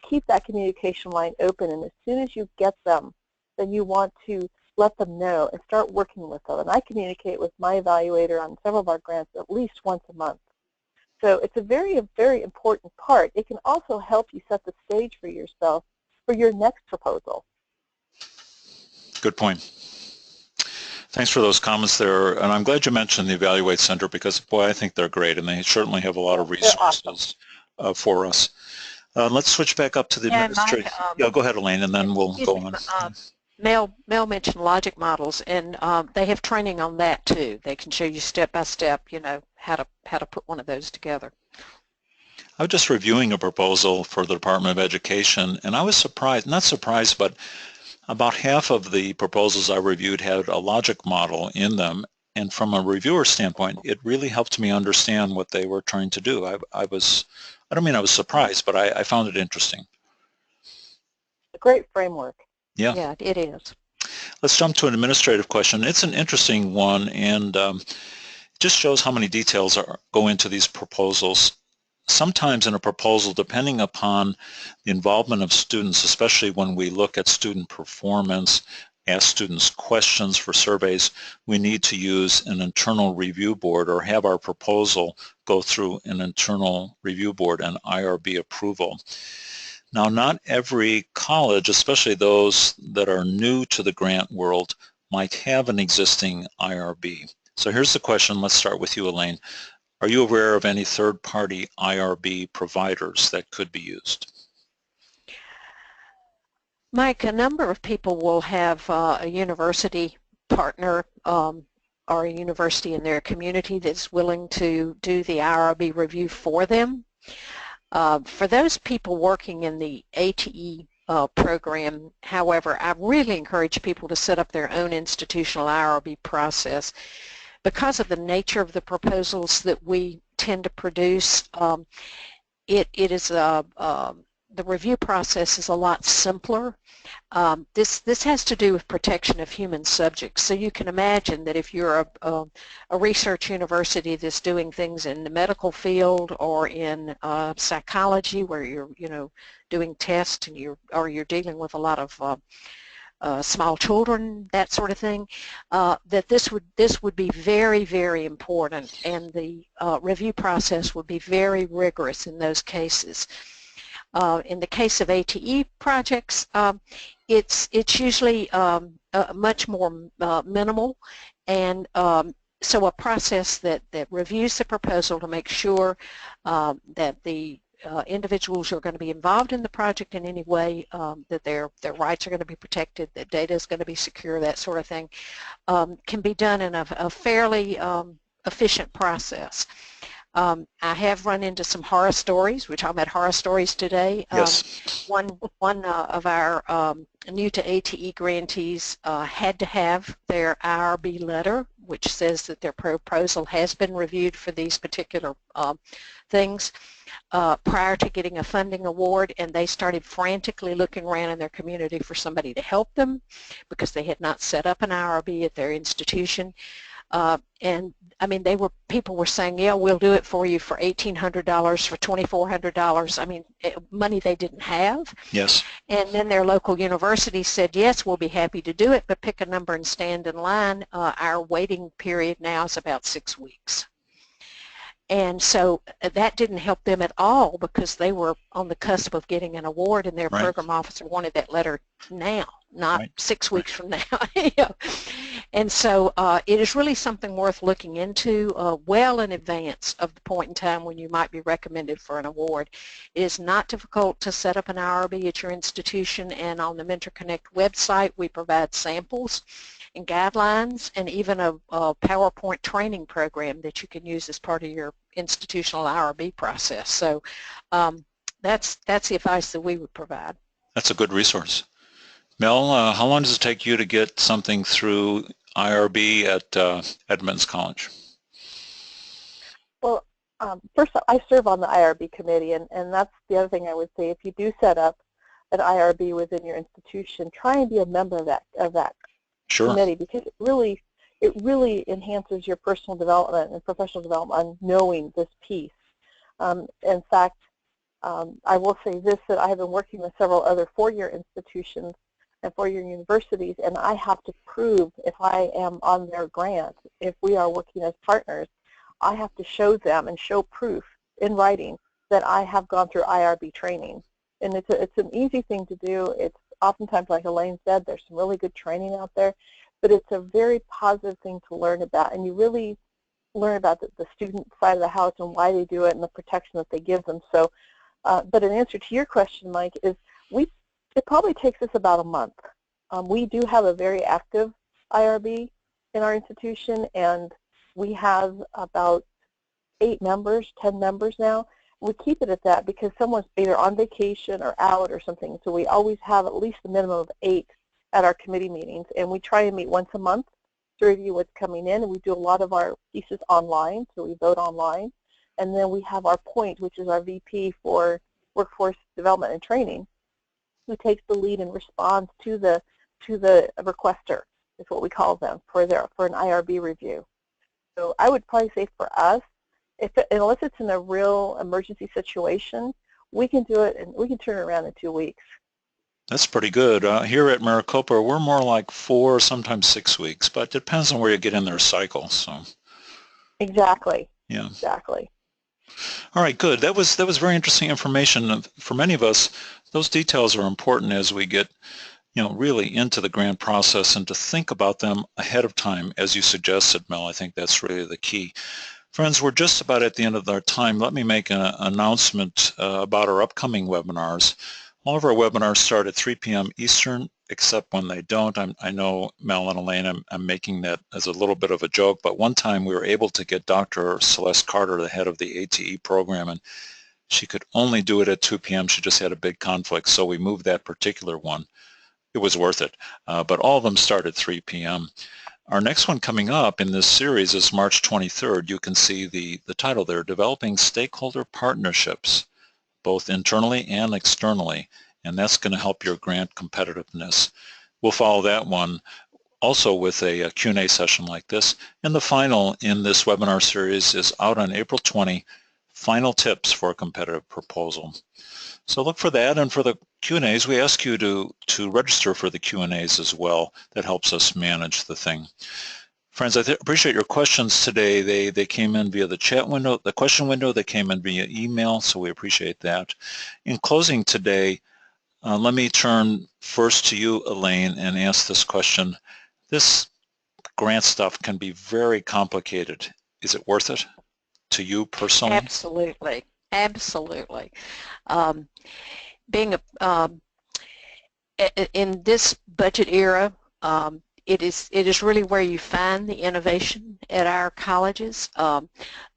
keep that communication line open, and as soon as you get them, then you want to let them know and start working with them. And I communicate with my evaluator on several of our grants at least once a month. So it's a very, very important part. It can also help you set the stage for yourself for your next proposal. Good point. Thanks for those comments there. And I'm glad you mentioned the Evaluate Center because, boy, I think they're great, and they certainly have a lot of resources for us. Let's switch back up to the administrative. Yeah, go ahead, Elaine, and then we'll go on. Mel mentioned logic models, and they have training on that too. They can show you step by step, how to put one of those together. I was just reviewing a proposal for the Department of Education, and I was surprised, not surprised, but about half of the proposals I reviewed had a logic model in them, and from a reviewer standpoint, it really helped me understand what they were trying to do. I don't mean I was surprised, but I found it interesting. A great framework. Yeah, it is. Let's jump to an administrative question. It's an interesting one, and it just shows how many details go into these proposals. Sometimes in a proposal, depending upon the involvement of students, especially when we look at student performance, ask students questions for surveys, we need to use an internal review board or have our proposal go through an internal review board and IRB approval. Now, not every college, especially those that are new to the grant world, might have an existing IRB. So here's the question. Let's start with you, Elaine. Are you aware of any third-party IRB providers that could be used? Mike, a number of people will have a university partner or a university in their community that's willing to do the IRB review for them. For those people working in the ATE program, however, I really encourage people to set up their own institutional IRB process. Because of the nature of the proposals that we tend to produce, it is the review process is a lot simpler. This has to do with protection of human subjects. So you can imagine that if you're a research university that's doing things in the medical field or in psychology, where you're doing tests and you're dealing with a lot of small children, that sort of thing, that this would be very, very important, and the review process would be very rigorous in those cases. In the case of ATE projects, it's usually much more minimal, and so a process that reviews the proposal to make sure that the individuals who are going to be involved in the project in any way, that their rights are going to be protected, that data is going to be secure, that sort of thing, can be done in a fairly efficient process. I have run into some horror stories. We're talking about horror stories today. Yes. One of our new to ATE grantees had to have their IRB letter, which says that their proposal has been reviewed for these particular things prior to getting a funding award, and they started frantically looking around in their community for somebody to help them because they had not set up an IRB at their institution. And I mean, people were saying, yeah, we'll do it for you for $1,800, for $2,400. I mean, money they didn't have. Yes. And then their local university said, yes, we'll be happy to do it, but pick a number and stand in line. Our waiting period now is about 6 weeks. And so that didn't help them at all because they were on the cusp of getting an award, and their right. program officer wanted that letter now. not Right. 6 weeks from now. You know. And so it is really something worth looking into well in advance of the point in time when you might be recommended for an award. It is not difficult to set up an IRB at your institution, and on the Mentor Connect website we provide samples and guidelines and even a PowerPoint training program that you can use as part of your institutional IRB process. So that's the advice that we would provide. That's a good resource. Mel, how long does it take you to get something through IRB at Edmonds College? Well, first, I serve on the IRB committee, and that's the other thing I would say. If you do set up an IRB within your institution, try and be a member of that Sure. committee, because it really enhances your personal development and professional development on knowing this piece. In fact, I will say this, that I have been working with several other four-year institutions and four-year universities, and I have to prove if I am on their grant, if we are working as partners, I have to show them and show proof in writing that I have gone through IRB training. And it's an easy thing to do. It's oftentimes, like Elaine said, there's some really good training out there, but it's a very positive thing to learn about, and you really learn about the student side of the house and why they do it and the protection that they give them. So, but in answer to your question, Mike, is it probably takes us about a month. We do have a very active IRB in our institution, and we have about 8 members, 10 members now. We keep it at that because someone's either on vacation or out or something, so we always have at least a minimum of 8 at our committee meetings, and we try and meet once a month to review what's coming in, and we do a lot of our pieces online, so we vote online. And then we have our point, which is our VP for Workforce Development and Training, who takes the lead and responds to the requester, is what we call them, for an IRB review. So I would probably say for us, unless it's in a real emergency situation, we can do it and we can turn it around in 2 weeks. That's pretty good. Here at Maricopa, we're more like 4, sometimes 6 weeks, but it depends on where you get in their cycle. So. Exactly. Yeah. Exactly. All right, good. That was very interesting information. For many of us, those details are important as we get, really into the grant process, and to think about them ahead of time, as you suggested, Mel. I think that's really the key. Friends, we're just about at the end of our time. Let me make an announcement about our upcoming webinars. All of our webinars start at 3 p.m. Eastern, except when they don't. I know, Mel and Elaine, I'm making that as a little bit of a joke, but one time we were able to get Dr. Celeste Carter, the head of the ATE program, and she could only do it at 2 p.m. She just had a big conflict, so we moved that particular one. It was worth it, but all of them start at 3 p.m. Our next one coming up in this series is March 23rd. You can see the title there, Developing Stakeholder Partnerships, both internally and externally, and that's going to help your grant competitiveness. We'll follow that one also with a Q&A session like this. And the final in this webinar series is out on April 20, Final Tips for a Competitive Proposal. So look for that, and for the Q&As, we ask you to register for the Q&As as well. That helps us manage the thing. Friends, I appreciate your questions today. They came in via the chat window, the question window. They came in via email, so we appreciate that. In closing today, let me turn first to you, Elaine, and ask this question. This grant stuff can be very complicated. Is it worth it to you personally? Absolutely. Absolutely. Being in this budget era, it is really where you find the innovation at our colleges.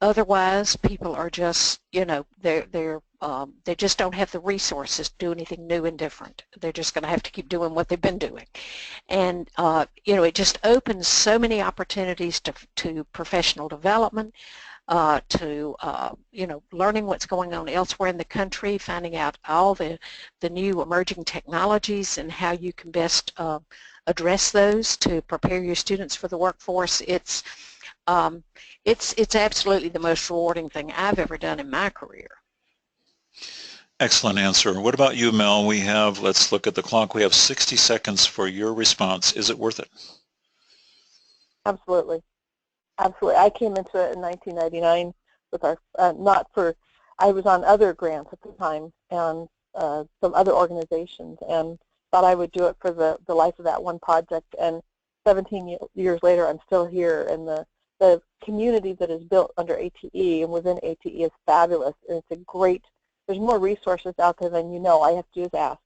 Otherwise, people are just, they just don't have the resources to do anything new and different. They're just going to have to keep doing what they've been doing. And, it just opens so many opportunities to professional development, to learning what's going on elsewhere in the country, finding out all the new emerging technologies and how you can best address those to prepare your students for the workforce. It's absolutely the most rewarding thing I've ever done in my career. Excellent answer. What about you, Mel? We have, let's look at the clock, we have 60 seconds for your response. Is it worth it? Absolutely. Absolutely. I came into it in 1999 with our, I was on other grants at the time and some other organizations, and thought I would do it for the life of that one project, and 17 years later I'm still here, and the community that is built under ATE and within ATE is fabulous, and it's a great, there's more resources out there than you know. All I have to do is ask.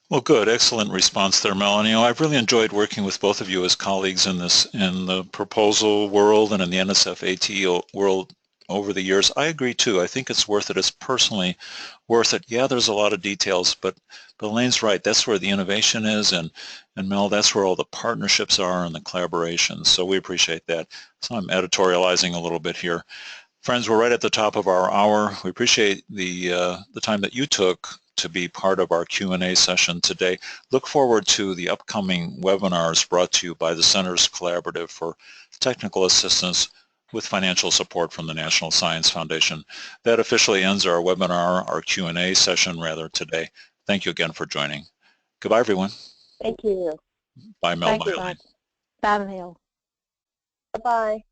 Well, good. Excellent response there, Melanie. I've really enjoyed working with both of you as colleagues in the proposal world and in the NSF ATE world over the years. I agree too. I think it's worth it. It's personally worth it. Yeah, there's a lot of details, but Elaine's right. That's where the innovation is, and Mel, that's where all the partnerships are and the collaborations. So we appreciate that. So I'm editorializing a little bit here. Friends, we're right at the top of our hour. We appreciate the time that you took to be part of our Q&A session today. Look forward to the upcoming webinars brought to you by the Centers Collaborative for Technical Assistance with financial support from the National Science Foundation. That officially ends our webinar, our Q&A session rather, today. Thank you again for joining. Goodbye, everyone. Thank you. Bye, Mel. Thank you. Bye, Mel. Bye-bye.